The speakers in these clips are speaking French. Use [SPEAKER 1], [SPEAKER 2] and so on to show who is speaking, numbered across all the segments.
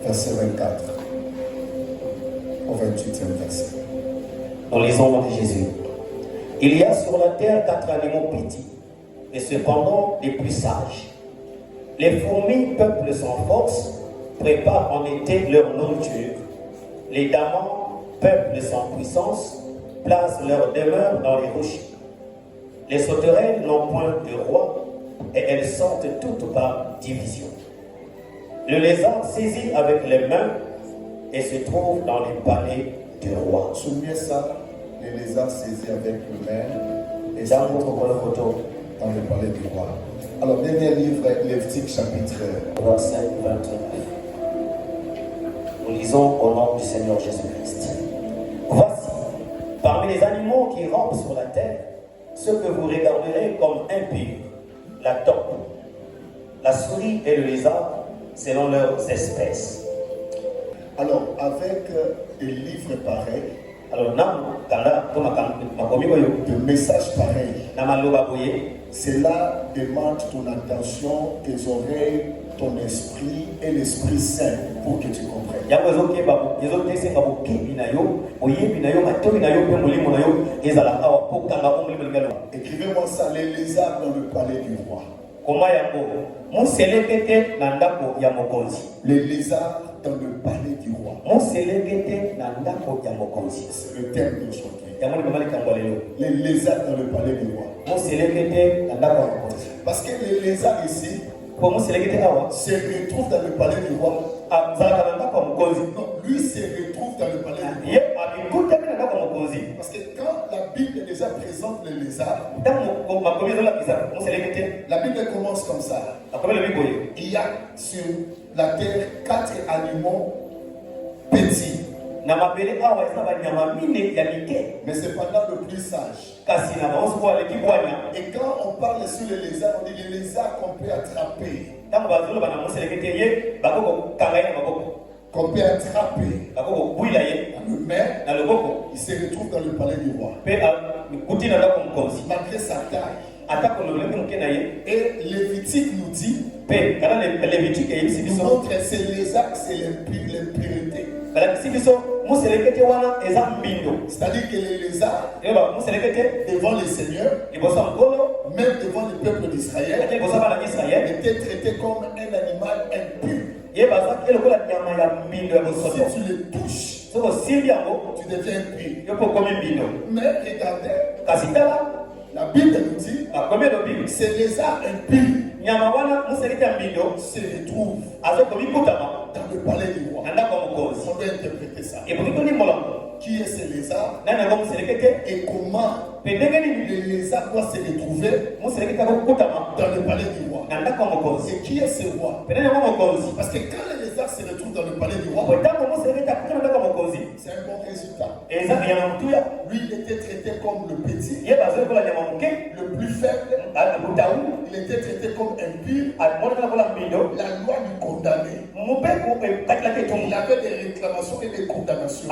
[SPEAKER 1] verset 24 au 28e verset.
[SPEAKER 2] Nous lisons de Jésus. Il y a sur la terre 4 animaux petits, et cependant les plus sages. Les fourmis peuplent sans force, préparent en été leur nourriture. Les damans peuplent sans puissance, placent leur demeure dans les rochers. Les sauterelles n'ont point de roi, et elles sortent toutes par division. Le lézard saisit avec les mains et se trouve dans les palais du roi.
[SPEAKER 1] Souvenez ça, les lézards saisis avec les mains et se
[SPEAKER 2] Dans
[SPEAKER 1] retrouvent dans le palais du roi. Alors, dernier livre, Lévitique chapitre
[SPEAKER 2] 25, 29. Nous lisons au nom du Seigneur Jésus-Christ. Voici, parmi les animaux qui rampent sur la terre, ceux que vous regarderez comme impurs, la taupe, la souris et le lézard, selon leurs espèces.
[SPEAKER 1] Alors, avec des livres pareils,
[SPEAKER 2] Alors,
[SPEAKER 1] de messages pareils, cela demande ton attention, tes oreilles, ton esprit et l'Esprit Saint pour que tu comprennes. Écrivez-moi ça, les lézards dans le palais du roi. Les lézards dans le palais du roi. C'est le thème d'aujourd'hui. Les lézards dans le palais du roi. Parce que les lézards ici se retrouvent dans le palais du roi. Non, lui se retrouve dans le palais du roi. Parce que quand la Bible déjà présente les lézards, la Bible commence comme ça. Il y a sur la terre 4 animaux petits, mais cependant le plus sage. Et quand on parle sur les lézards, on dit les lézards qu'on peut attraper. Qu'on peut attraper dans le main, il se retrouve dans le palais du roi. Malgré sa taille. Et Lévitique nous dit, nous montre ces lézards, c'est l'impureté. C'est-à-dire que les lézards, devant les seigneurs, même devant le peuple d'Israël, étaient traités comme un animal impur. Si tu les touches, tu deviens impur. Mais regardez, la Bible nous dit, ces lézards impurs se retrouvent dans le palais du roi. On doit interpréter ça. Qui est ce lézard et comment les lézards doivent se retrouver dans le palais du roi. Et qui est ce roi? Parce que quand les lézards se retrouvent dans le palais du roi, c'est un bon résultat. Lui, il était traité comme le petit, le plus faible. Il était traité comme impur. La loi lui condamnait. Il avait des réclamations et des condamnations.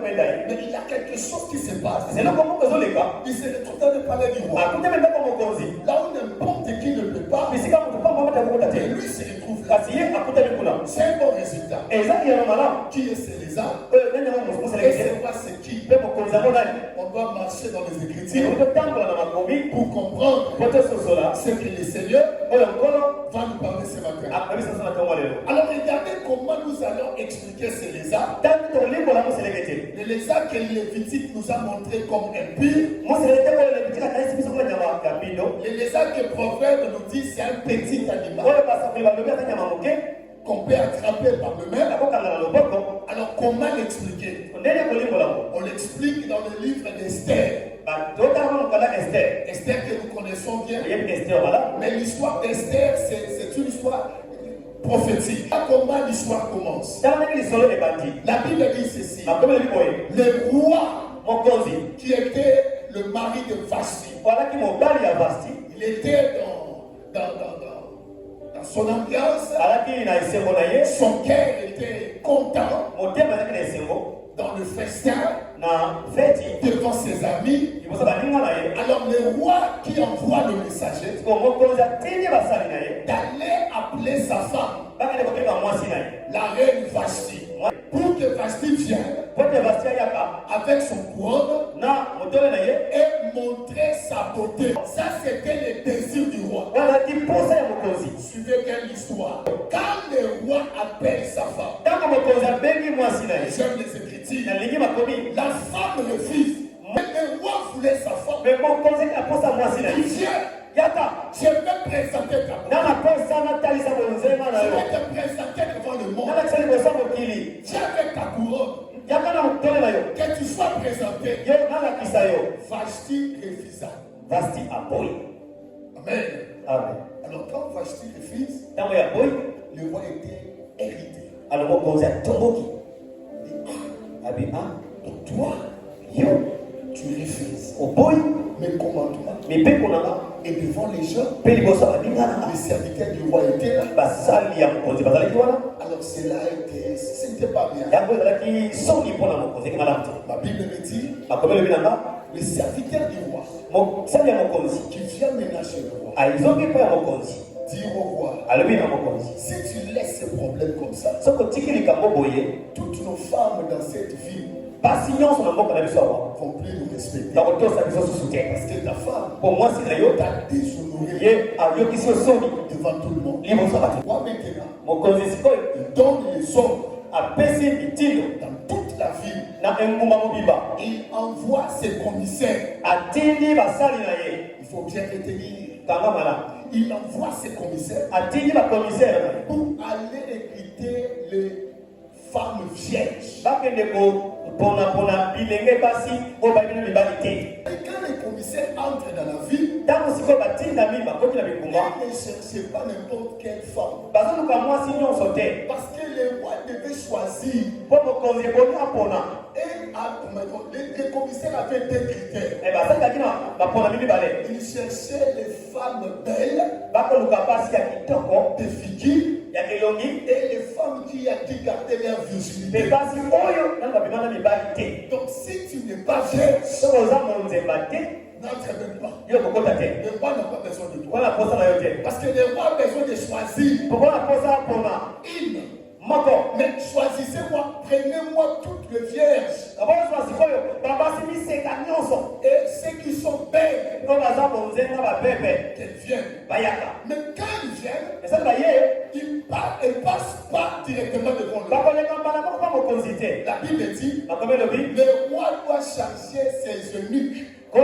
[SPEAKER 1] Mais il y a quelque chose qui se passe. Il se retrouve dans le palais du roi. Là où n'importe qui ne peut pas, et lui se retrouve là. C'est un bon résultat. Qui est ce lézard? Et c'est pas c'est qui? On doit marcher dans les Écritures pour comprendre ce que le Seigneur va nous parler ce matin. Alors regardez comment nous allons expliquer ce lézard. Le lézard que Lévitique nous a montré comme impur. Le lézard que Proverbe nous dit c'est un petit animal qu'on peut attraper par le main. Alors comment l'expliquer? On l'explique dans le livre d'Esther. Esther que nous connaissons bien. Mais l'histoire d'Esther, c'est une histoire prophétique. Comment l'histoire commence? La Bible dit ceci. Le roi qui était le mari de Vashti, il était dans son ambiance, son cœur était content dans le festin devant ses amis. Alors le roi qui envoie le messager d'aller appeler sa femme.
[SPEAKER 3] Vashti. Pour que Vashti vienne avec son couronne et montrer sa beauté. Ça, c'était le désir du roi. Suivez bien l'histoire. Quand le roi appelle sa femme, j'aime les Écritures, la femme refuse. Mais le roi voulait sa femme. Il vient. Je vais présenter ta beauté. Je vais te présenter devant le monde. Viens avec ta couronne. Que tu sois présenté. Vashti refusa. Amen. Alors quand Vashti refuse, le roi était hérité. Et toi, tu refuses. Mais comment toi? Et devant les gens, les serviteurs du roi étaient là. Alors cela était, ce n'était pas bien. Ma Bible me dit, les serviteurs du roi qui viennent ménager le roi, dire au roi, si tu laisses ce problème comme ça, toutes nos femmes dans cette ville vont plus nous respecter. Parce que ta femme t'a déshonoré devant tout le monde. Moi maintenant, il donne les ordres dans toute la ville. Il envoie ses commissaires. Il faut bien retenir. Il envoie ses commissaires pour aller recruter les femmes vierges. Et quand les commissaires entrent dans la ville, ils ne cherchaient pas n'importe quelle femme. Parce que le roi devait choisir. Et les commissaires avaient des critères. Ils cherchaient les femmes belles, des figures, et les femmes qui gardaient leur virginité. Donc si tu n'es pas vierge, n'entre même pas. Le roi n'a pas besoin de toi. Parce que le roi a besoin de choisir une. Mais choisissez-moi, prenez-moi toutes les vierges. Et ceux qui sont belles, qu'elles viennent. Mais quand ils viennent, ils ne passent pas directement devant le roi. La Bible dit, le roi doit charger ses eunuques. Et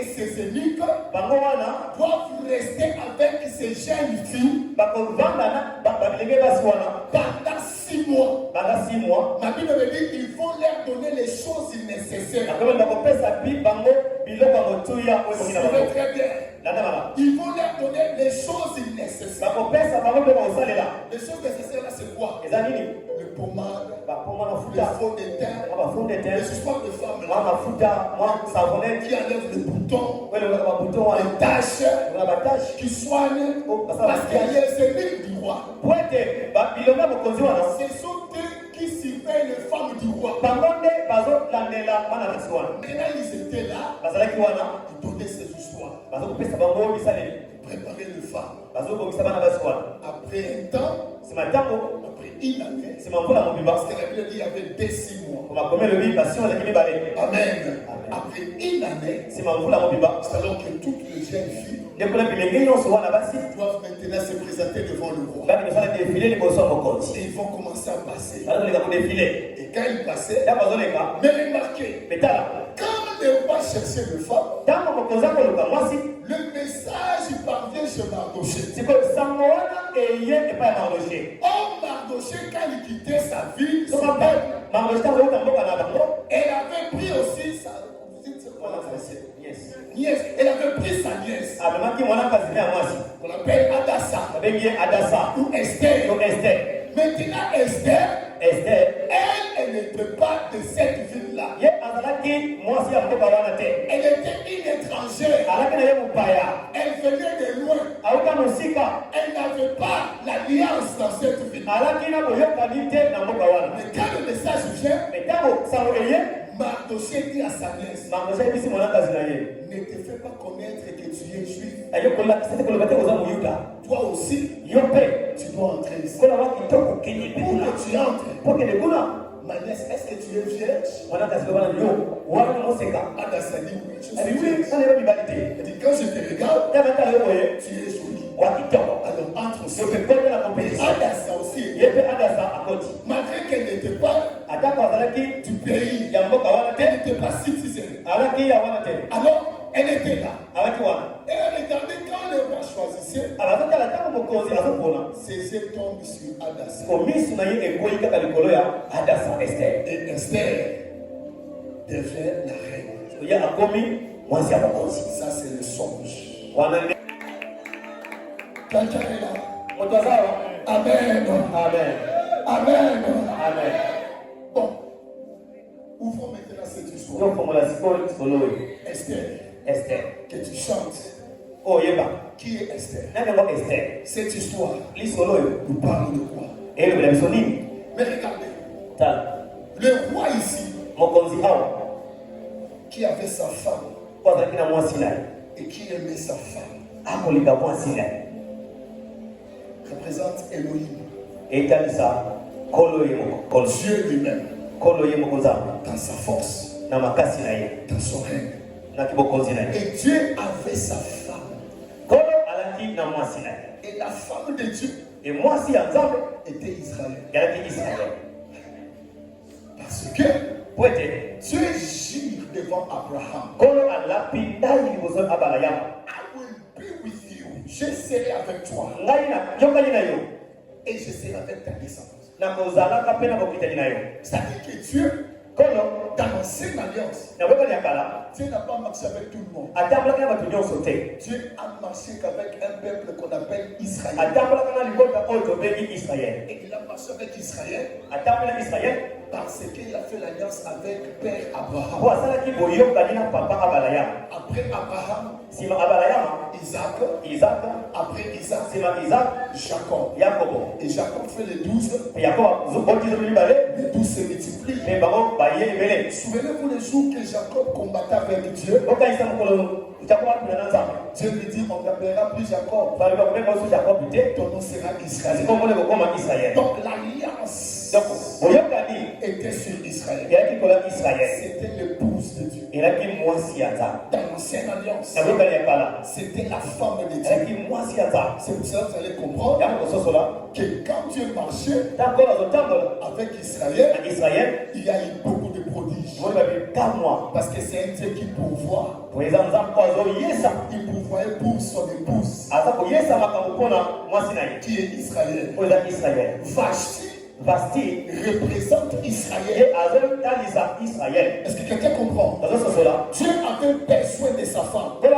[SPEAKER 3] ces eunuques doivent rester avec ces jeunes filles pendant 6 mois. Ma Bible me dit qu'il faut leur donner les choses nécessaires. Très bien. Il faut leur donner les choses nécessaires. Les choses nécessaires là, c'est quoi? Le pommade, le fond de teint, les histoires de femmes là, qui enlèvent les boutons, les taches, qui soignent, parce qu'il y a ces livres du roi. Ce sont eux qui surveillent les femmes du roi. Maintenant ils étaient là, ils donnaient ces histoires. Préparer les femmes. Après un temps, après une année, parce que la Bible dit qu'il y avait 6 mois. Amen. Après une année, c'est alors que toutes les jeunes filles doivent maintenant se présenter devant le roi. Et ils vont commencer à passer. Et quand ils passaient, mais remarquez, quand le roi cherchait le femme, le message parvient chez Mardoché. Oh, Mardoché, quand il quittait sa ville, elle avait pris aussi sa nièce. Elle avait pris sa nièce. On l'appelle Adassa. Ou Esther. Maintenant, Esther, elle n'était pas de cette ville-là. Elle était une étrangère. Elle venait de loin. Elle n'avait pas l'alliance dans cette ville. Mais quand le message vient, Mardoché dit à sa nièce, ne te fais pas connaître que tu es juif. Toi aussi, tu dois entrer ici. Pour que tu entres. Ma nièce, est-ce que tu es vierge? Ada s'est dit oui, je suis vierge. Elle dit quand je te regarde, tu es jolie. Alors entre aussi. Ada aussi. Malgré qu'elle n'était pas du pays, elle n'était pas citoyenne. Alors elle était là. Et elle regardait quand le roi choisissait. Ses yeux tombent sur Adassa. Et Esther devient la reine. Ça c'est le songe. Quelqu'un est là. Amen.
[SPEAKER 2] Amen.
[SPEAKER 3] Amen.
[SPEAKER 2] Amen.
[SPEAKER 3] Bon. Ouvrons maintenant cette histoire. Esther. Que tu chantes. Qui est Esther? Cette histoire nous parle de quoi? Mais regardez. Le roi ici, qui avait sa femme et qui aimait sa femme, représente Elohim. Dieu lui-même, dans sa force, dans son règne. Et Dieu avait sa femme. Et la femme de Dieu était Israël. Parce que Dieu jure devant Abraham. I will be with you. Je serai avec toi. Et je serai avec ta descendance. C'est-à-dire que Dieu, dans l'ancienne alliance, Dieu n'a pas marché avec tout le monde. Dieu a marché qu'avec un peuple qu'on appelle Israël. Et il a marché avec Israël parce qu'il a fait l'alliance avec Père Abraham. Après Abraham, Isaac, après Isaac, Jacob. Et Jacob fait les 12. Les 12 se multiplient. Souvenez-vous les jours que Jacob combattait avec Dieu. Dieu lui dit, on n'appellera plus Jacob. Ton nom sera Israël. Donc l'alliance était sur Israël. C'était l'épouse de Dieu. Dans l'ancienne alliance, c'était la femme de Dieu. C'est pour ça que vous allez comprendre que quand Dieu marchait avec Israël, il y a eu beaucoup de prodiges. Parce que c'est un Dieu qui pourvoit. Il pourvoyait pour son épouse, qui est Israël. Vashti représente Israël. Est-ce que quelqu'un comprend? Dieu avait besoin de sa femme. Dieu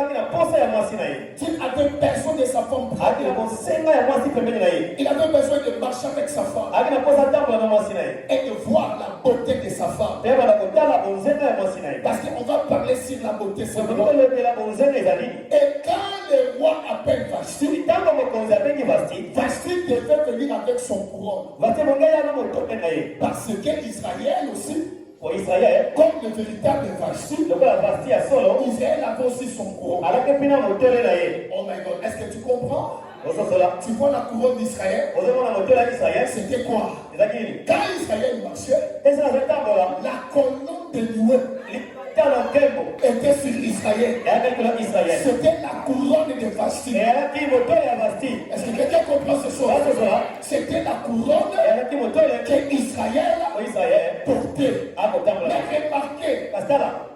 [SPEAKER 3] avait besoin de sa femme. Il avait besoin de marcher avec sa femme et de voir la beauté de sa femme. Parce qu'on va parler sur la beauté seulement. Et quand le roi appelle Vashti, Vashti devait venir avec son couronne. Parce qu'Israël aussi, comme le véritable Vashti, Israël avait aussi son couronne. Oh my God, est-ce que tu comprends? Tu vois la couronne d'Israël? C'était quoi? Quand Israël marchait, la colonne de nuée était sur Israël. C'était la couronne de Vashti. Est-ce que quelqu'un comprend ce soir? C'était la couronne que Israël portait. Mais remarquez,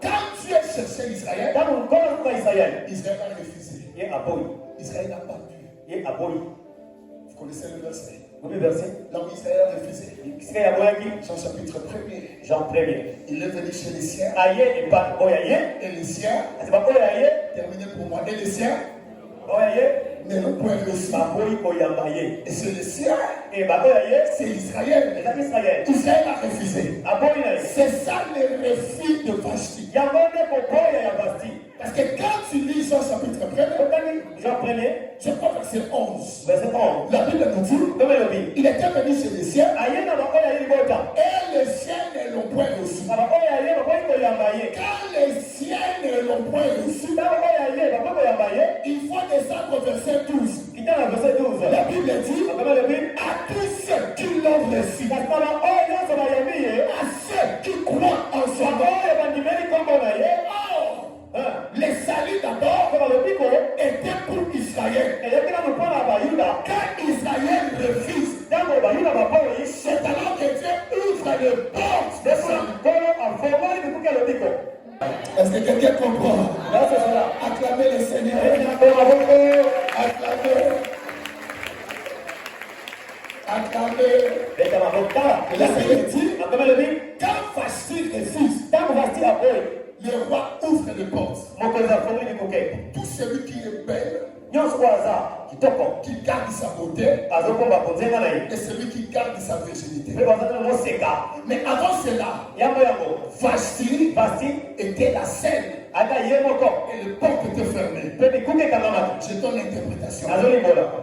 [SPEAKER 3] quand Dieu cherchait Israël, Israël a refusé. Israël n'a pas pu. Vous connaissez le verset? Là où Israël a refusé. Jean chapitre 1er. Il est venu chez les siens. Et les siens, terminez pour moi. Et les siens ne l'ont point reçu. Et c'est les siens. C'est Israël. Israël a refusé. C'est ça le refus de Vashti. Parce que quand tu lis Jean chapitre 1er, je crois que c'est 11. La Bible nous dit, il était venu chez les siens et les siens ne l'ont point reçu. Quand les siens ne l'ont point reçu, il faut descendre au verset 12. La Bible dit, tous ceux qui l'ont reçu, à ceux qui croient en son nom. Les saluts d'abord étaient pour Israël. Quand Israël refuse, c'est alors que Dieu ouvre les portes de salut. Est-ce que quelqu'un comprend? Acclamez le Seigneur. Acclamez. Acclamez. Le Seigneur dit, quand Vashti refuse, le roi ouvre les portes. Tout celui qui est belle, qui garde sa beauté, et celui qui garde sa virginité. Mais avant cela, Vashti était la scène. Et les portes étaient fermées. Je donne l'interprétation.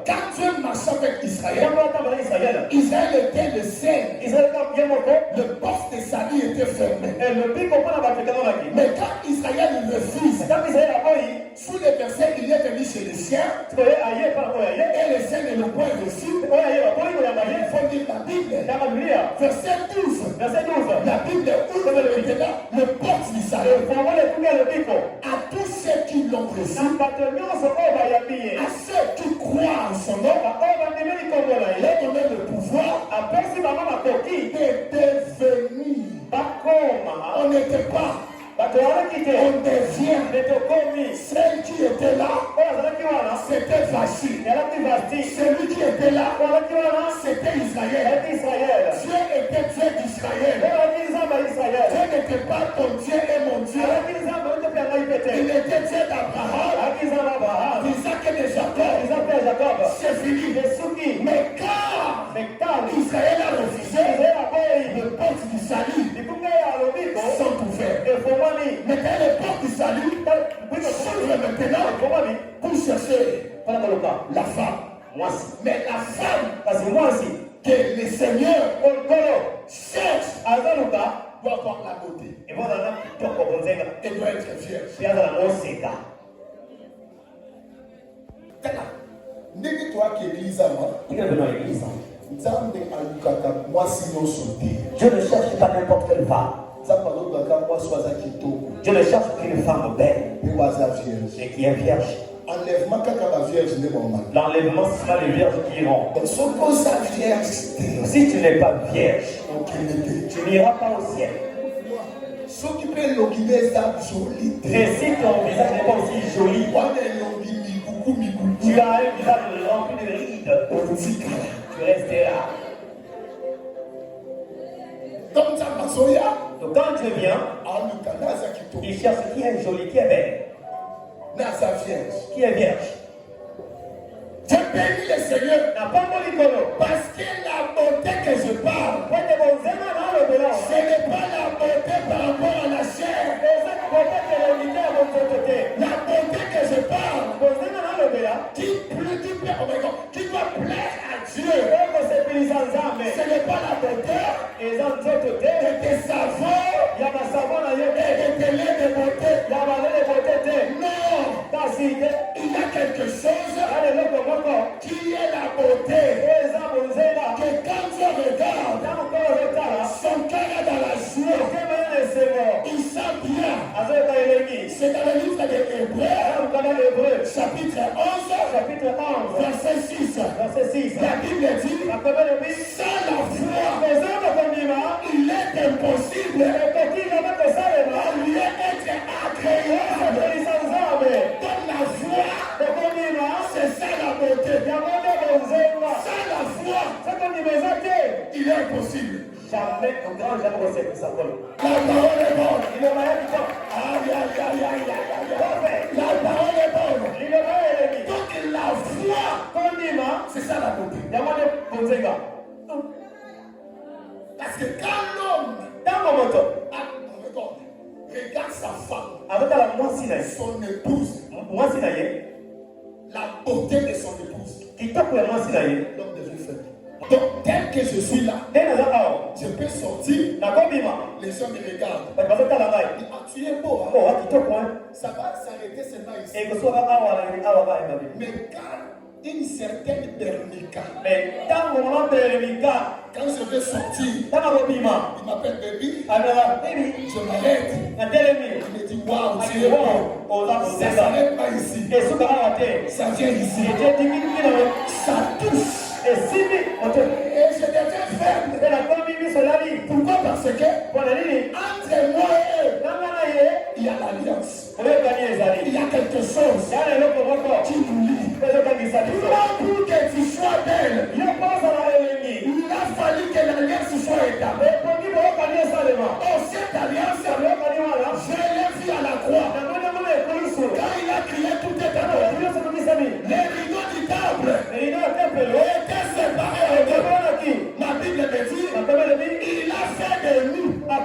[SPEAKER 3] Quand Dieu marchait avec Israël, Israël était le seul. Le porte de salut était fermé. Mais quand Israël refuse, sous les versets, il est venu chez les siens. Et les siens ne l'ont pas reçu. Il faut lire la Bible. Verset 12. La Bible ouvre maintenant le porte du salut. À tous ceux qui l'ont reçu, à ceux qui croient en son nom, il a donné le pouvoir de devenir. On n'était pas. On devient. Celle qui était là, c'était Vashti. Celui qui était là, c'était Israël. Dieu était Dieu d'Israël. Dieu n'était pas ton Dieu et mon Dieu. Il était Dieu d'Abraham, d'Isaac et de Jacob. C'est fini. Mais quand Israël a refusé, les portes du salut sont ouvertes. Mais quand les portes du salut s'ouvrent maintenant pour chercher la femme. Mais la femme que le Seigneur cherche doit avoir la beauté. Elle doit être vierge. Ndenge toi qui église
[SPEAKER 2] Dieu ne cherche pas n'importe quelle femme. Dieu ne cherche qu'une femme belle et qui est vierge. L'enlèvement sera les vierges qui iront. Si tu n'es pas vierge, tu n'iras pas au ciel. Et si ton visage n'est pas aussi joli, tu as un visage rempli de rides, tu resteras. Donc quand Dieu vient, il cherche qui est joli, qui est belle, qui est vierge.
[SPEAKER 3] Je bénis le Seigneur parce que la beauté que je parle, ce n'est pas la beauté par rapport à la chair. La beauté que je parle, qui doit plaire à Dieu, ce n'est pas la beauté de tes savons et de tes laits de beauté. Non, il y a quelque chose qui est la beauté. Que quand Dieu regarde, son cœur est dans la joie. Il sent bien. C'est dans le livre des Hébreux, chapitre 11, verset 6. La Bible dit, sans la foi, il est impossible à lui être agréable. Dans la foi, c'est ça la beauté. Sans la foi, il est impossible.
[SPEAKER 2] Jamais au grand jamais recette ça colle.
[SPEAKER 3] La parole est bonne.
[SPEAKER 2] Il est malade,
[SPEAKER 3] La parole est bonne.
[SPEAKER 2] il est malade.
[SPEAKER 3] Donc la foi, c'est ça la beauté. Parce que quand l'homme regarde sa femme, son épouse, la beauté de son épouse, l'homme devient faible. Donc, tel que je suis là, je peux sortir, les gens me regardent. Tu es beau, hein? Ça va s'arrêter seulement ici. Mais quand une certaine bernica Quand je vais sortir, il m'appelle baby. Je m'arrête. Il me dit waouh, tu es beau. Ça ne s'arrête pas ici. Ça vient ici. Ça touche. Et je deviens ferme. Pourquoi? Parce que entre moi et eux, il y a l'alliance. Il y a quelque chose qui nous lie. Pour que tu sois belle, il a fallu que l'alliance soit établie. Cette alliance, je l'ai vu à la croix. Quand il a crié, tout est amour. Les rideaux du temple étaient séparés. Ma Bible me dit, il a fait de nous un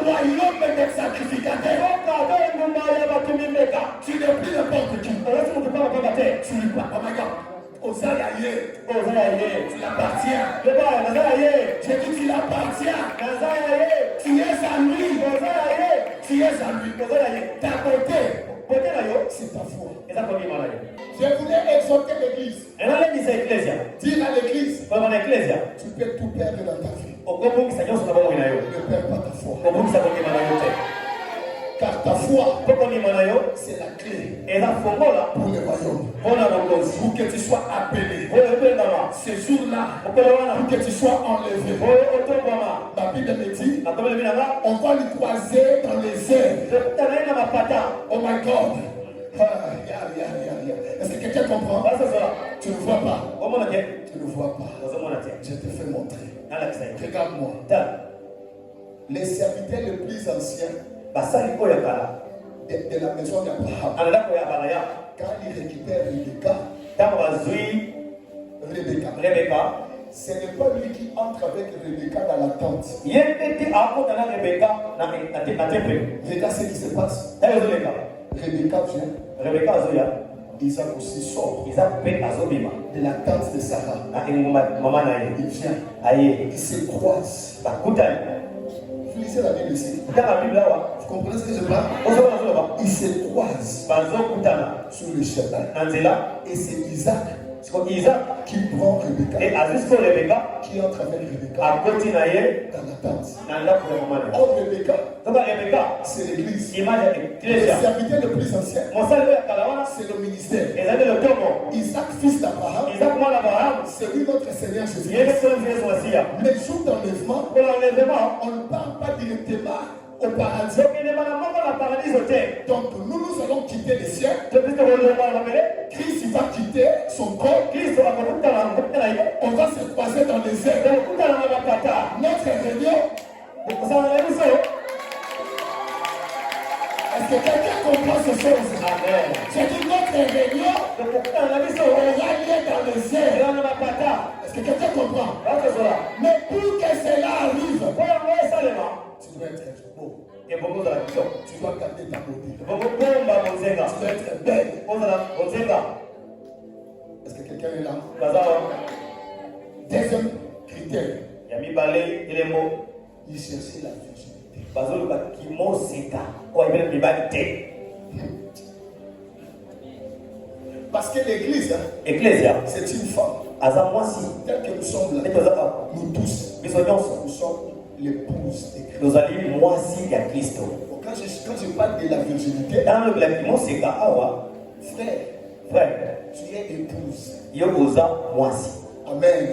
[SPEAKER 3] royaume de sacrificateurs. Tu n'es plus n'importe qui. Tu lui parles. Oh my God. Osayaye, tu l'appartiens. J'ai dit tu l'appartiens. Tu es à lui. Tu es à lui. Ta beauté, c'est ta foi. Je voulais exhorter l'église. Dire à l'église, tu peux tout perdre dans ta vie. Ne perds pas ta foi. Car ta foi, c'est la clé pour le royaume. Pour que tu sois appelé. Ce jour-là, pour que tu sois enlevé. Ma Bible me dit, on va le croiser dans les airs. Oh my God. Est-ce que quelqu'un comprend? Tu ne vois pas. Tu ne vois pas. Je te fais montrer. Regarde-moi. Les serviteurs les plus anciens de la maison d'Abraham, quand ils récupèrent Rebecca, ce n'est pas lui qui entre avec Rebecca dans la tente. Regarde ce qui se passe. Rebecca vient. Isaac aussi sort de la tente de Sarah. Il vient. Il se croise. Vous lisez la Bible ici. Vous comprenez ce que je parle? Ils se croisent sur le chemin. Et c'est Isaac qui prend Rebecca, qui entre avec Rebecca dans la tente. Or Rebecca, c'est l'église. Les serviteurs les plus anciens, c'est le ministère. Isaac, fils d'Abraham, c'est lui notre Seigneur Jésus-Christ. Mais le jour d'enlèvement, on ne parle pas directement au paradis. Donc nous allons quitter les cieux. Christ va quitter son corps. On va se croiser dans les airs. Notre réunion. Est-ce que quelqu'un comprend ces choses? J'ai dit notre réunion. On va aller dans les airs. Est-ce que quelqu'un comprend? Mais pour que cela arrive, tu dois être beau. Tu dois garder ta beauté. Tu dois être belle. Est-ce que quelqu'un est là? Deuxième critère. Il cherchait la virginité. Parce que l'église, c'est une femme. Telle que nous sommes là, nous tous, nous sommes l'épouse de Christ. Quand je parle de la virginité, frère, tu es épouse. Amen.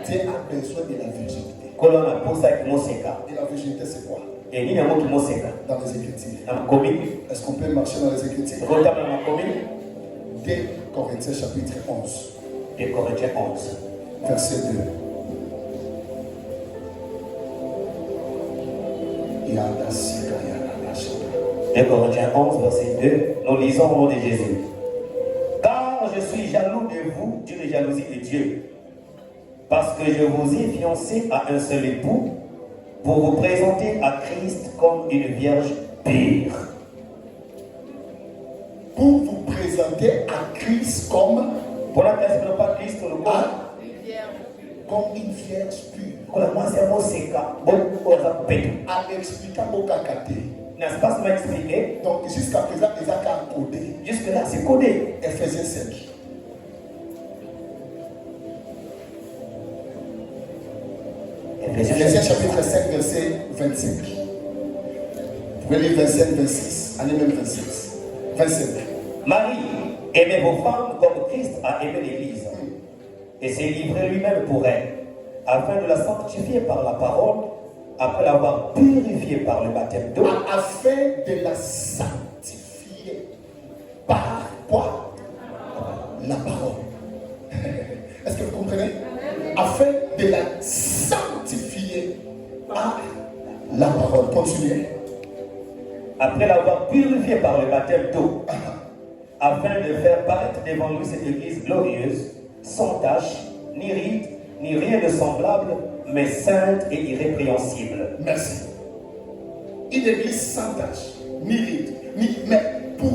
[SPEAKER 3] Dieu a besoin de la virginité. Et la virginité, c'est quoi? Dans les Écritures. Est-ce qu'on peut marcher dans les Écritures? 2 Corinthiens chapitre 11.
[SPEAKER 2] 2 Corinthiens 11.
[SPEAKER 3] Verset 2.
[SPEAKER 2] 2 Corinthiens 11, verset 2, nous lisons au nom de Jésus. Car je suis jaloux de vous, d'une jalousie de Dieu, parce que je vous ai fiancé à un seul époux, pour vous présenter à Christ comme une vierge pure.
[SPEAKER 3] Pour vous présenter à Christ comme comme une vierge pure. En expliquant mon cacaté.
[SPEAKER 2] N'est-ce pas ce m'a expliqué?
[SPEAKER 3] Donc jusqu'à présent, les accords codés.
[SPEAKER 2] Jusque là, c'est codé.
[SPEAKER 3] Ephésiens 5. Éphésiens chapitre 5, verset 25. Vous pouvez lire 25, 26. Allez même 26. 25.
[SPEAKER 2] Marie, aimez vos femmes comme Christ a aimé l'Église et s'est livré lui-même pour elle, afin de la sanctifier par la parole, après l'avoir purifiée par le baptême d'eau.
[SPEAKER 3] Afin de la sanctifier par quoi? La parole. Est-ce que vous comprenez? Afin de la sanctifier par la parole. Continuez.
[SPEAKER 2] Après l'avoir purifiée par le baptême d'eau, afin de faire paraître devant lui cette église glorieuse, sans tache, ni ride, ni rien de semblable, mais sainte et irrépréhensible.
[SPEAKER 3] Merci. Une église sans tache, ni ride, mais pour.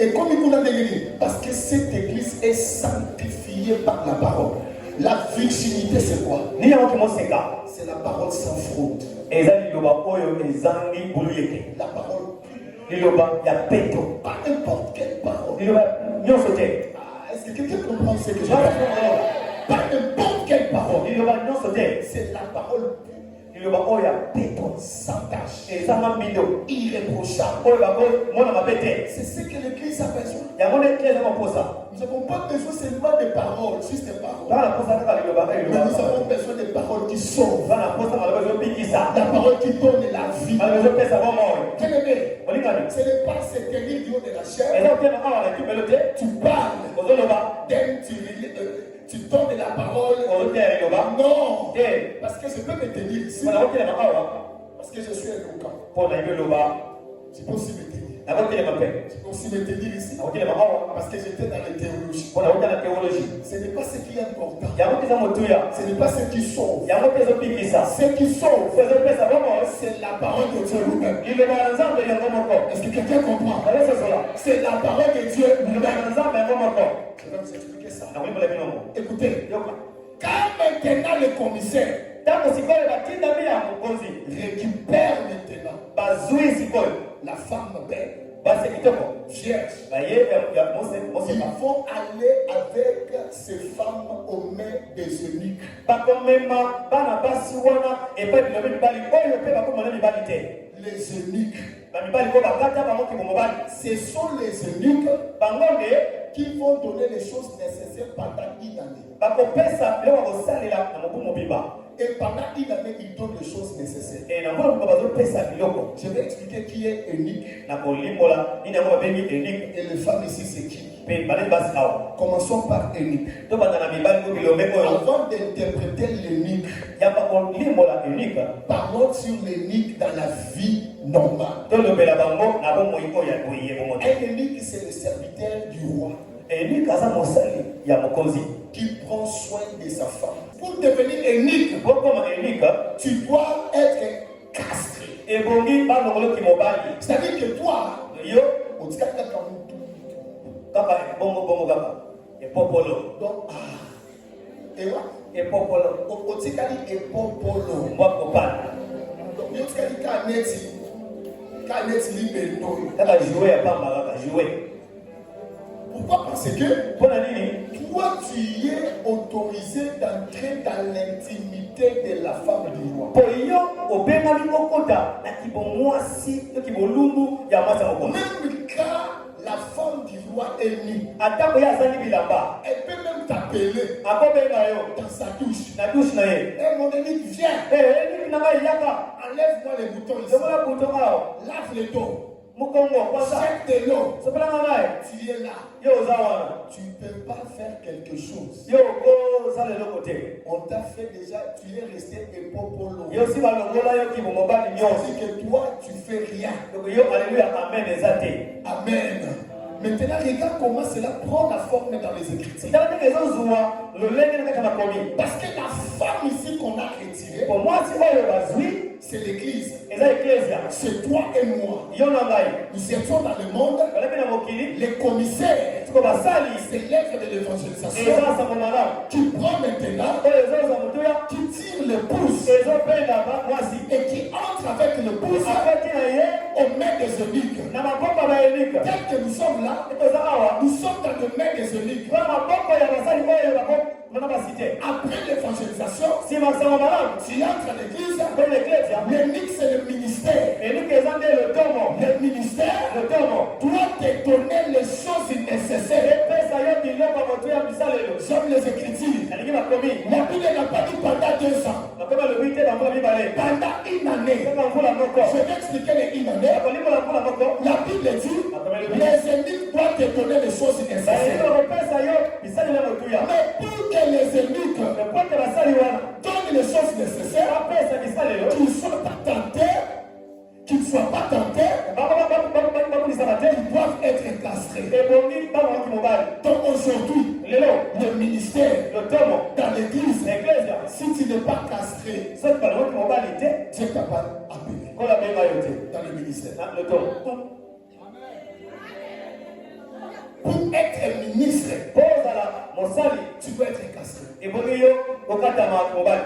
[SPEAKER 3] Et comme il nous l'a dit, parce que cette église est sanctifiée par la parole. La virginité, c'est quoi? C'est la parole sans fraude. La parole. Pas n'importe quelle parole. Est-ce que quelqu'un comprend ce que je veux dire? Pas n'importe quelle parole. C'est la parole sans tâche, irréprochable. C'est ce que l'église a besoin. Nous n'avons pas besoin seulement de paroles, juste des paroles. Mais nous avons besoin de paroles qui sauvent. La parole qui donne la vie. Bien-aimé, ce n'est pas se tenir du haut de la chair. Tu parles, tu donnes la parole. Non, parce que je peux me tenir ici. Parce que je suis éloquent. Je peux aussi me tenir. Je peux aussi me tenir ici. Parce que j'étais dans la théologie. Ce n'est pas ce qui est important. Ce n'est pas ce qui sauve. Ce qui sauve, c'est la parole de Dieu lui-même. Est-ce que quelqu'un comprend? C'est la parole de Dieu lui-même. Je vais vous expliquer ça. Écoutez, quand maintenant le commissaire récupère maintenant la femme belle, vierge, ils vont aller avec ces femmes aux mains des eunuques. Les eunuques, ce sont les eunuques qui vont donner les choses nécessaires pendant une année. Et pendant une année, ils donnent les choses nécessaires. Je vais expliquer qui est eunuque. Et les femmes ici, c'est qui? Commençons par eunuque. Avant d'interpréter l'eunuque, parlons sur l'eunuque dans la vie normale. Un eunuque, c'est le serviteur du roi qui prend soin de sa femme. Pour devenir eunuque, tu dois être castré. C'est-à-dire que toi, donc, et what? Pourquoi? Parce que toi, tu es autorisé d'entrer dans l'intimité de la femme du roi. Même quand la femme du roi est nue, elle peut même t'appeler dans sa douche. Et mon ami, viens, enlève-moi les boutons ici, lave les dos. Jette de l'eau. Tu es là. Tu ne peux pas faire quelque chose. On t'a fait déjà, tu es resté épopolo. C'est que toi, tu fais rien. Amen. Maintenant, regarde comment cela prend la forme dans les Écritures. Parce que la femme ici qu'on a retirée, c'est l'Église. C'est toi et moi. Nous étions dans le monde. Les commissaires, c'est l'œuvre de l'évangélisation. Qui prend maintenant, qui tire le pouce et qui entre avec le pouce aux mains des eunuques. Tel que nous sommes là, nous sommes dans les mains des eunuques. Après l'évangélisation,
[SPEAKER 1] si masango malamu
[SPEAKER 3] tu entres à l'église,
[SPEAKER 1] kwenye eklesia
[SPEAKER 3] l'énigme c'est le ministère.
[SPEAKER 1] enike eza nde lotomo
[SPEAKER 3] Le ministère
[SPEAKER 1] lotomo
[SPEAKER 3] doit te donner les choses nécessaires.
[SPEAKER 1] epesa yo biloko moto ya bisalelo
[SPEAKER 3] J'aime les Écritures.
[SPEAKER 1] nalingi makomi
[SPEAKER 3] La Bible n'a pas dit pendant 2 ans,
[SPEAKER 1] makomi alobi te na mvula mibale
[SPEAKER 3] pendant une année.
[SPEAKER 1] kaka mvula moko
[SPEAKER 3] Je vais expliquer les une année.
[SPEAKER 1] akolimola mvula moko
[SPEAKER 3] La Bible dit les énigmes doivent te donner les choses
[SPEAKER 1] balingi
[SPEAKER 3] nécessaires.
[SPEAKER 1] bakopesa yo bisalelo ya motuya
[SPEAKER 3] Mais pour que les énigmes
[SPEAKER 1] epote basali wana
[SPEAKER 3] donnent les choses nécessaires,
[SPEAKER 1] bapesa bisalelo
[SPEAKER 3] qu'ils ne soient pas tentés, qu'ils ne soient pas tentés,
[SPEAKER 1] bakulisa bate
[SPEAKER 3] ils doivent être castrés.
[SPEAKER 1] ebongi bamoki mobali
[SPEAKER 3] Donc aujourd'hui,
[SPEAKER 1] lelo
[SPEAKER 3] le ministère
[SPEAKER 1] lotomo
[SPEAKER 3] dans l'église,
[SPEAKER 1] eklesia
[SPEAKER 3] si tu n'es pas castré,
[SPEAKER 1] soki balimoki mobali te
[SPEAKER 3] Dieu t'a pas appelé
[SPEAKER 1] kola benga yo te
[SPEAKER 3] dans le ministère.
[SPEAKER 1] na lotomo
[SPEAKER 3] Pour être ministre,
[SPEAKER 1] po ozala mosali
[SPEAKER 3] tu dois être castré.
[SPEAKER 1] ebongi yo okatama mobali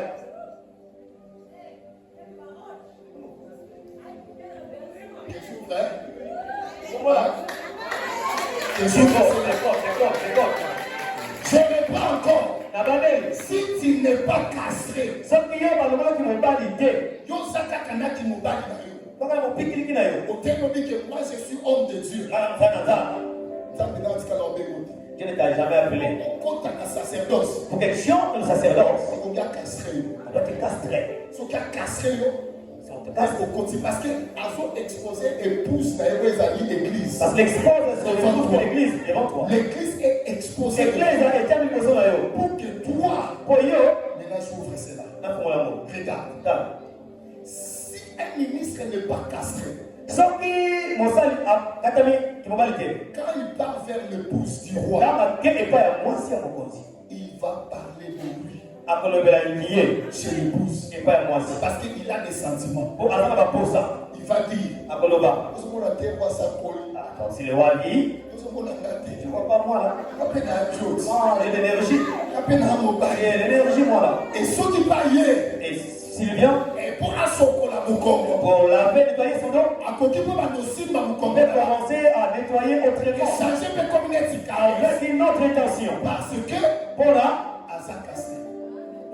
[SPEAKER 3] Je suis prêt.
[SPEAKER 1] Voilà. D'accord.
[SPEAKER 3] Je ne pas encore.
[SPEAKER 1] Na babeli
[SPEAKER 3] Si tu n'es pas castré,
[SPEAKER 1] soki yo balobaki mobali te
[SPEAKER 3] yo saka na ki mobali na yo.
[SPEAKER 1] kaka mopikiliki na yo
[SPEAKER 3] Otelobi que moi je suis homme de Dieu.
[SPEAKER 1] ngana mfana nzambe
[SPEAKER 3] Nzambe na tika obengo.
[SPEAKER 1] Dieu ne t'a jamais appelé
[SPEAKER 3] Okota na sacerdoce.
[SPEAKER 1] pour quelque chose le sacerdoce
[SPEAKER 3] On doit castrer yo.
[SPEAKER 1] on doit te castrer
[SPEAKER 3] So ka castrer yo.
[SPEAKER 1] si on te
[SPEAKER 3] Parce
[SPEAKER 1] castre
[SPEAKER 3] qu'on continue parce que azo exposé épouse na yo ezali église.
[SPEAKER 1] parce que l'expose sur les de l'église devant toi
[SPEAKER 3] L'église est exposée
[SPEAKER 1] l'église etiami liboso na yo
[SPEAKER 3] pour que toi,
[SPEAKER 1] po yo
[SPEAKER 3] maintenant j'ouvre cela.
[SPEAKER 1] nafungola mo
[SPEAKER 3] Regarde. Si un ministre n'est pas castré,
[SPEAKER 1] soki mosali akatami kimobali te
[SPEAKER 3] quand il part vers l'épouse du roi,
[SPEAKER 1] kaka ke epai ya mwasi ya mokonzi
[SPEAKER 3] il va parler de lui
[SPEAKER 1] akolobela ye
[SPEAKER 3] chez l'épouse.
[SPEAKER 1] epai ya mwasi
[SPEAKER 3] Parce qu'il a des sentiments.
[SPEAKER 1] po aza na baposa
[SPEAKER 3] Il va dire,
[SPEAKER 1] akoloba
[SPEAKER 3] nous avons la terre, ça colle.
[SPEAKER 1] si le wabi
[SPEAKER 3] Nous avons la
[SPEAKER 1] tu
[SPEAKER 3] terre.
[SPEAKER 1] vois pas moi là
[SPEAKER 3] Après, il y a autre chose.
[SPEAKER 1] j'ai de l'énergie
[SPEAKER 3] Après, il y a un mobile.
[SPEAKER 1] j'ai de l'énergie moi là
[SPEAKER 3] Et ce qui va y est,
[SPEAKER 1] et s'il vient
[SPEAKER 3] et pour un soko la mukongo,
[SPEAKER 1] pour laver nettoyer son dos
[SPEAKER 3] à côté de ma notion, ma
[SPEAKER 1] on
[SPEAKER 3] mukongo,
[SPEAKER 1] peut commencer à nettoyer autrement
[SPEAKER 3] changer mes communautés
[SPEAKER 1] avec une autre intention
[SPEAKER 3] parce que
[SPEAKER 1] pour là
[SPEAKER 3] Azakasé,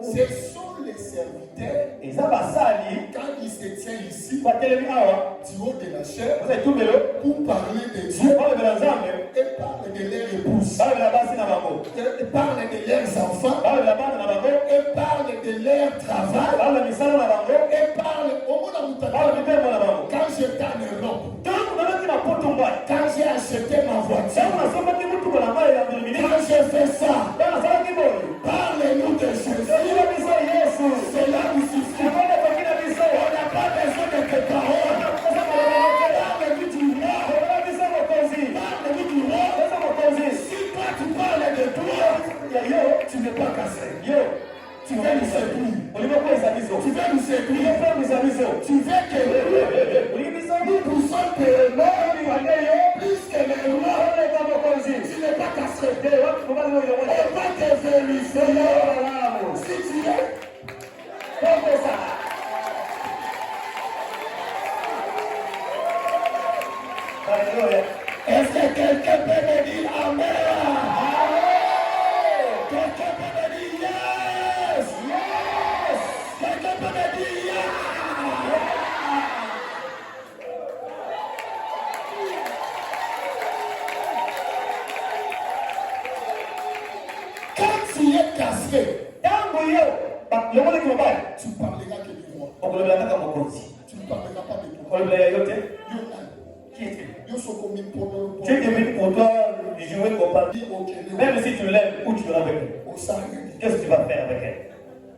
[SPEAKER 3] ce sont les serviteurs,
[SPEAKER 1] et ça va salir
[SPEAKER 3] quand ils se tiennent ici,
[SPEAKER 1] kwa telemi awa
[SPEAKER 3] du haut de la chair,
[SPEAKER 1] vous êtes tout melo
[SPEAKER 3] pour parler de Dieu,
[SPEAKER 1] parle de la nzambe
[SPEAKER 3] et parler de leur épouse,
[SPEAKER 1] parle de la basi na bango
[SPEAKER 3] et parler de leurs enfants,
[SPEAKER 1] parle de la bande na bango
[SPEAKER 3] et parler de leur travail,
[SPEAKER 1] parle de misala na bango
[SPEAKER 3] et parler au monde
[SPEAKER 1] parle
[SPEAKER 3] mutada.
[SPEAKER 1] de tembo na bango
[SPEAKER 3] Quand j'étais en Europe,
[SPEAKER 1] donc nalaki na poto mbai
[SPEAKER 3] quand j'ai acheté ma
[SPEAKER 1] tango
[SPEAKER 3] voiture,
[SPEAKER 1] nasomaki mutuko na mai ya milimili
[SPEAKER 3] quand j'ai fait ça,
[SPEAKER 1] ntango nasalaki boye
[SPEAKER 3] parlez-nous de Jésus.
[SPEAKER 1] soki biso yesu
[SPEAKER 3] Cela nous suffit.
[SPEAKER 1] yango ekoki na biso
[SPEAKER 3] On n'a pas besoin de tes paroles. Parle-nous du roi.
[SPEAKER 1] okola biso mokonzi
[SPEAKER 3] Parle-nous du roi.
[SPEAKER 1] biso mokonzi
[SPEAKER 3] Si toi tu parles de toi,
[SPEAKER 1] ya yo
[SPEAKER 3] tu n'es pas cassé.
[SPEAKER 1] yo
[SPEAKER 3] Tu veux nous séduire.
[SPEAKER 1] olingi okweza biso
[SPEAKER 3] Tu veux nous séduire.
[SPEAKER 1] okweza biso
[SPEAKER 3] Tu veux que
[SPEAKER 1] olingi biso
[SPEAKER 3] nous poussons que le monde plus que le roi.
[SPEAKER 1] oleka mokonzi
[SPEAKER 3] Tu n'es pas cassé.
[SPEAKER 1] te watu mobali oyo
[SPEAKER 3] On va te féliciter.
[SPEAKER 1] malamu
[SPEAKER 3] Si tu es,
[SPEAKER 1] tokosa Alléluia.
[SPEAKER 3] est-ce que quelqu'un peut me dire Amen? Quelqu'un peut me dire yes? Yes! Quelqu'un peut me dire yes? Quand tu es castré,
[SPEAKER 1] Tango yo lokoleki mobali
[SPEAKER 3] tu parleras que du roi.
[SPEAKER 1] okolobela kaka mokonzi
[SPEAKER 3] Tu ne parleras pas de toi.
[SPEAKER 1] okolobela ya yo te
[SPEAKER 3] Yo, Anne,
[SPEAKER 1] qui es-tu
[SPEAKER 3] yo soko mi pour
[SPEAKER 1] tu es devenu pour toi de jouer au parti
[SPEAKER 3] dire ok,
[SPEAKER 1] même si tu l'aimes où tu iras avec elle
[SPEAKER 3] au sang,
[SPEAKER 1] qu'est-ce que tu vas faire avec elle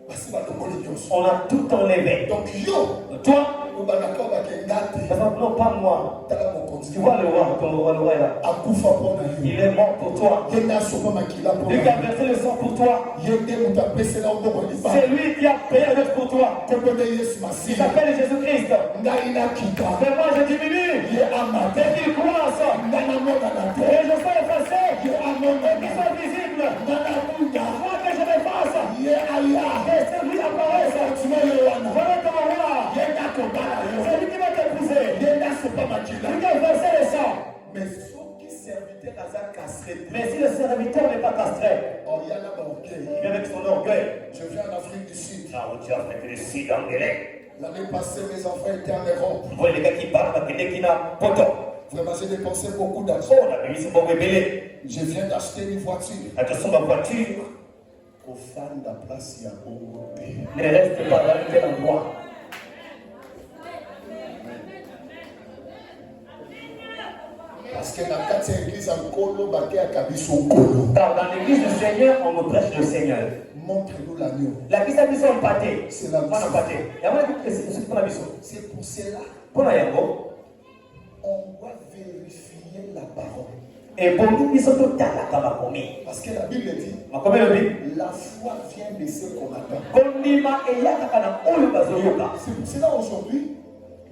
[SPEAKER 3] parce que tu as
[SPEAKER 1] on a tout enlevé
[SPEAKER 3] donc yo,
[SPEAKER 1] toi
[SPEAKER 3] au banako bakengate,
[SPEAKER 1] par exemple non pas moi
[SPEAKER 3] tala mon
[SPEAKER 1] tu
[SPEAKER 3] continue.
[SPEAKER 1] vois le roi ton roi le roi est là
[SPEAKER 3] Akufa pona yo.
[SPEAKER 1] il est mort pour toi
[SPEAKER 3] Yenda soko makila pona.
[SPEAKER 1] lui qui a versé le sang pour toi
[SPEAKER 3] Yende mutapese na ndoko lifa.
[SPEAKER 1] c'est lui qui a payé la dette pour toi
[SPEAKER 3] Kombo de Yesu
[SPEAKER 1] il
[SPEAKER 3] Masihi.
[SPEAKER 1] s'appelle Jésus-Christ
[SPEAKER 3] Ngai na kita.
[SPEAKER 1] mais moi je diminue
[SPEAKER 3] Ye amate.
[SPEAKER 1] et qu'il croisse
[SPEAKER 3] Nana mona na te.
[SPEAKER 1] et je serai effacé
[SPEAKER 3] Ye amona
[SPEAKER 1] qui
[SPEAKER 3] na.
[SPEAKER 1] sont visibles
[SPEAKER 3] Nana bunda.
[SPEAKER 1] moi que je m'efface
[SPEAKER 3] Ye aya.
[SPEAKER 1] et c'est lui apparaisse
[SPEAKER 3] Tu me le wana.
[SPEAKER 1] voilà ton roi
[SPEAKER 3] Yenda kobala yo.
[SPEAKER 1] c'est lui qui va t'épouser
[SPEAKER 3] Yenda sopa makila.
[SPEAKER 1] lui qui a versé le sang
[SPEAKER 3] Mais ceux qui serviteurs à sa casse
[SPEAKER 2] Mais si le serviteur n'est pas castré,
[SPEAKER 3] oh, il y a là l'orgueil.
[SPEAKER 2] Il vient avec son orgueil.
[SPEAKER 3] Je viens en Afrique du Sud.
[SPEAKER 2] Ah, tu as fait le Sud anglais.
[SPEAKER 3] L'année passée, mes enfants étaient en Europe.
[SPEAKER 2] Vous voyez les gars qui parlent, qui n'a pas de
[SPEAKER 3] Vraiment, j'ai dépensé beaucoup d'argent.
[SPEAKER 2] Oh, la nuit, c'est pas rebellé.
[SPEAKER 3] Je viens d'acheter une voiture.
[SPEAKER 2] Attention, ma voiture.
[SPEAKER 3] Au fan de la place, il y a beaucoup.
[SPEAKER 2] Ne reste pas dans quel endroit.
[SPEAKER 3] Parce que dans la église en Kolo, Baké a Kabiso Kolo.
[SPEAKER 2] Car dans l'église du Seigneur, on me prêche le Seigneur.
[SPEAKER 3] Montre-nous l'agneau.
[SPEAKER 2] La mise à mission en pâté.
[SPEAKER 3] C'est la mission.
[SPEAKER 2] C'est pour la mission.
[SPEAKER 3] C'est pour cela.
[SPEAKER 2] Pour la yango.
[SPEAKER 3] On doit vérifier la parole.
[SPEAKER 2] Et pour nous, ils sont tout à la cabacomi.
[SPEAKER 3] Parce que la Bible dit,
[SPEAKER 2] la
[SPEAKER 3] foi vient de ce qu'on attend. C'est pour cela aujourd'hui,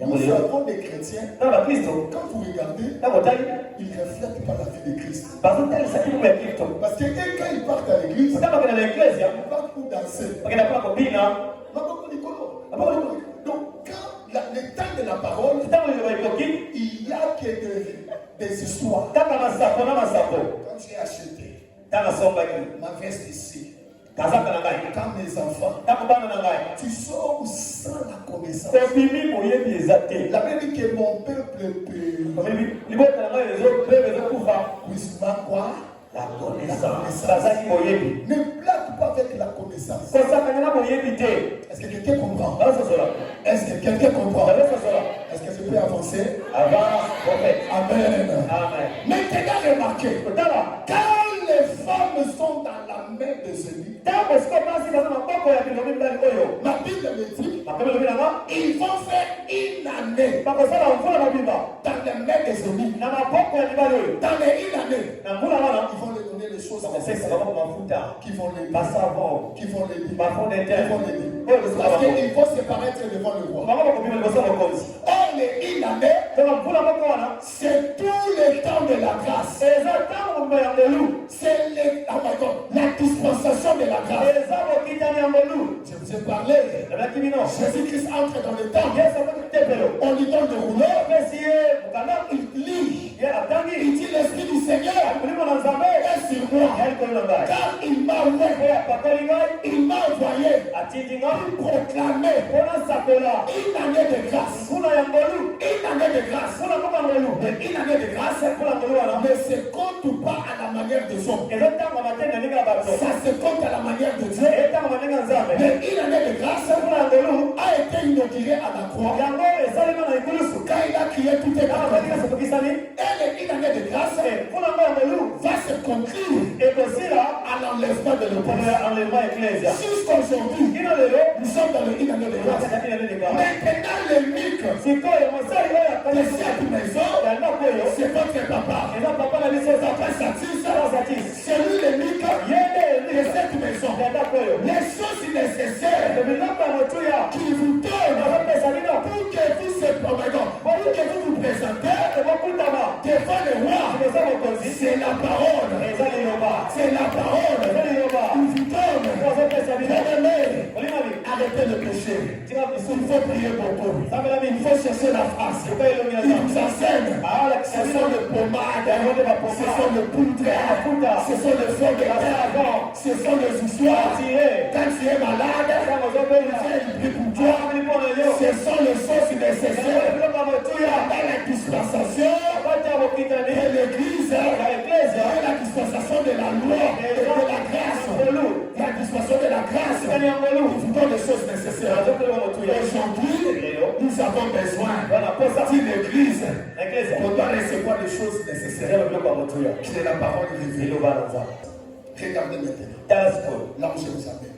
[SPEAKER 3] nous avons des chrétiens. Quand vous regardez, ils ne reflètent pas la vie de Christ. Parce que quand ils partent à l'église, ils partent pour danser. Donc, quand le temps de la parole, il y a que des histoires. Quand j'ai acheté ma veste ici, quand mes enfants, tu sors sans la connaissance. La Bible dit que mon peuple puisse quoi? La connaissance. Ne blague pas avec la connaissance. Est-ce que quelqu'un comprend? Est-ce que quelqu'un comprend? Est-ce que je peux avancer? Amen. Maintenant, remarquez, quand les femmes sont dans la main des ennemis, ma Bible me dit, ils vont faire une année dans les mains des ennemis. Dans les une année, ils vont leur donner les choses qui vont les dire. Parce qu'il faut se paraître devant le roi. Or, les une année, c'est tout le temps de la grâce. C'est la dispensation de la grâce. Je vous ai parlé. Jésus-Christ entre dans le temps. On lui donne le rouleau. Il lit. Il dit l'Esprit du Seigneur est sur moi. Car il m'a envoyé pour proclamer une année de grâce. Une année de grâce. Une année de grâce ne se compte pas à la manière des hommes. Ça se compte à la manière de Dieu. Mais une année de grâce a été inaugurée à la croix. Quand il a crié tout est grâce. Et une année de grâce va se conclure à l'enlèvement de l'Église. Jusqu'aujourd'hui, nous sommes dans une année de grâce. Maintenant, le mic de cette maison, c'est votre papa. C'est lui le mic de cette maison. Les choses nécessaires qui vous donnent pour que vous vous présentez devant le roi. C'est la parole. C'est la parole. Vous vous donne. Arrêtez le péché. Il faut prier beaucoup. Il faut chercher la face. Il vous enseigne. Ce sont les pommades. Ce sont les poudres. Ce sont les fleurs de terre. Ce sont les histoires. Quand tu es malade, il prie pour toi. Ce sont les choses nécessaires dans la dispensation de l'Église. La dispensation de la loi et de la grâce. La dispensation de la grâce. Il vous donne les choses nécessaires. Aujourd'hui, nous avons besoin d'une église pour doit recevoir les choses nécessaires. C'est la parole de Dieu. Regardez maintenant. Là où je vous amène.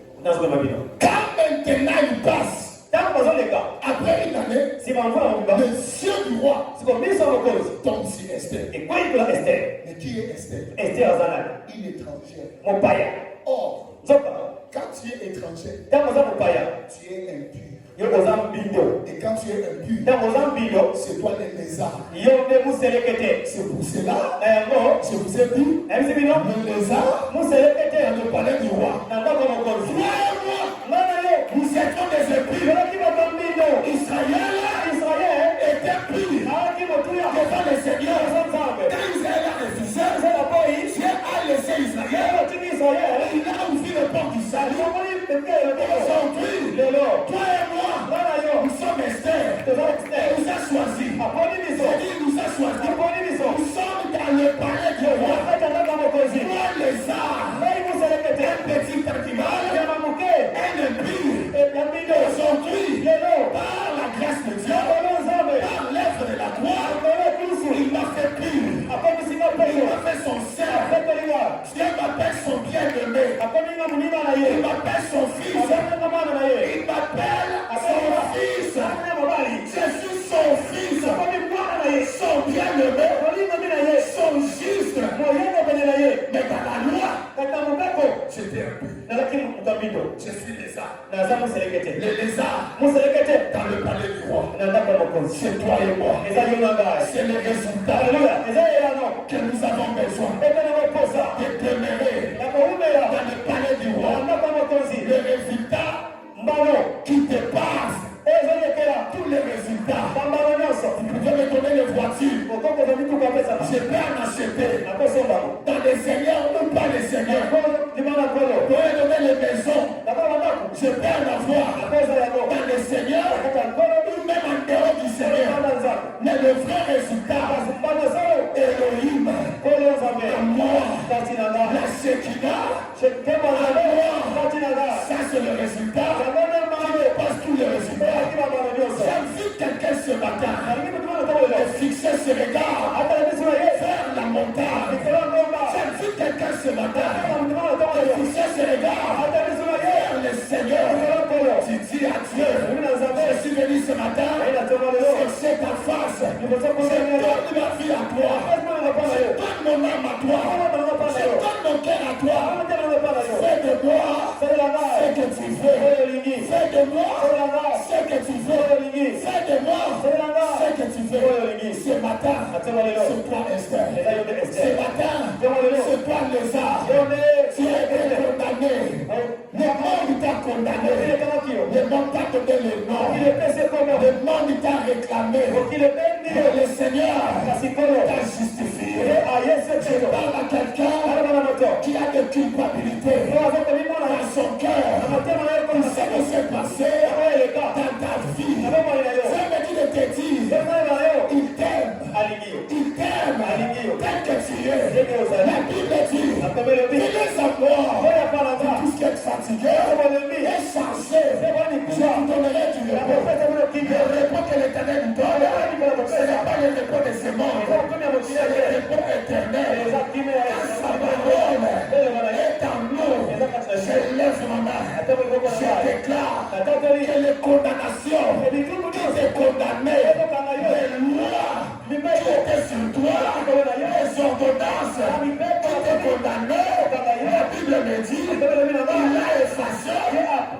[SPEAKER 3] Quand maintenant il passe, après une année, le ciel du roi tombe sur Esther. Mais qui est Esther? Une étrangère. Or, quand tu es étranger, tu es impur. Et quand tu es impur, c'est toi les lézards. C'est pour cela, je vous ai dit, le lézard dans le palais du roi. Nous étions des impies. Israël était pur devant le Seigneur. Quand Israël a refusé, Dieu Aujourd'hui, toi et moi, nous sommes Esther. Il nous a choisis. Il nous a choisis. Nous sommes dans le palais du roi. Toi, les arts, un petit animal, un empire. Aujourd'hui, par la grâce de Dieu, par l'œuvre de la gloire, il m'a fait pur. Il m'a fait son sein. Dieu m'appelle son bien-aimé. Il m'appelle son fils. Il m'appelle son fils. Je suis son fils. Son bien-aimé. Son juste. Mais dans la loi, j'étais un peu. Je suis lézard. Les lézards dans le palais du roi. C'est toi et moi. C'est le résultat que nous avons besoin de demeurer dans le palais du roi. Le résultat qui dépasse tous les résultats. Vous pouvez me donner les voitures. Je peux en acheter. Dans les seigneurs ou pas les seigneurs. Vous pouvez me donner les maisons. Je peux en avoir. Dans les seigneurs ou même en dehors du Seigneur. Mais le vrai résultat, Elohim, moi, la Shekinah, ça c'est le résultat. Qui dépasse tous les résultats. J'ai vu quelqu'un ce matin fixer ses regards vers la montagne. J'ai vu quelqu'un ce matin fixer ses regards vers le Seigneur. Tu dis à Dieu, je suis venu ce matin chercher ta face. Je donne ma vie à toi. Je donne mon âme à toi. Je donne mon cœur à toi. Fais de moi ce que tu veux. Fais de moi ce que tu veux. Fais de moi ce que tu veux. Ce matin, c'est toi Esther. Ce matin, c'est toi lézard. Tu es condamné. Le monde t'a condamné. Le monde t'a donné le nom. Le monde t'a réclamé. Le Seigneur t'a justifié. Je parle à quelqu'un qui a de culpabilité dans son cœur. Il sait ce qui s'est passé dans ta vie. Ça me dit de te dire, il t'aime. Il t'aime tel que tu es. La Bible dit, il est à moi. Tout ce qui est fatigué est chargé. Je vous donnerai du repos. Le repos que l'Éternel nous donne, ce n'est pas le repos de ce monde. C'est le repos éternel. Sa parole est en nous. Je lève ma main. Je déclare que les condamnations qui étaient condamnées, les lois qui étaient sur toi, les ordonnances qui étaient condamnées, la Bible me dit, il a effacé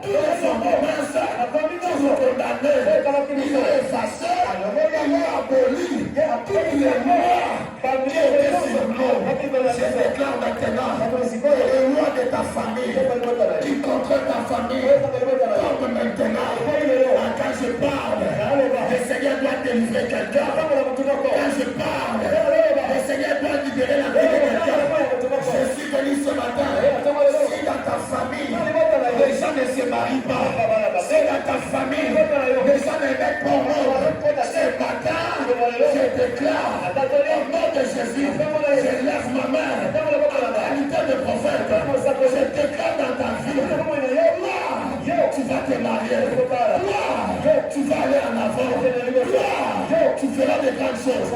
[SPEAKER 3] toutes les ordonnances qui sont condamnées. Il a effacé, il a aboli toutes les lois qui étaient sur nous. Je déclare maintenant, les lois de ta famille, qui contrôlent ta famille, comme maintenant, quand je parle, le Seigneur doit délivrer quelqu'un. Quand je parle, le Seigneur doit libérer la vie de quelqu'un. Je suis venu ce matin, si dans ta famille, les gens ne se marient pas, si dans ta famille, les gens ne mettent pas rôle, ce matin, je déclare, au nom de Jésus, je lève ma main, en qualité de prophète, je déclare dans ta vie, tu vas te marier, tu vas aller en avant, tu feras de grandes choses.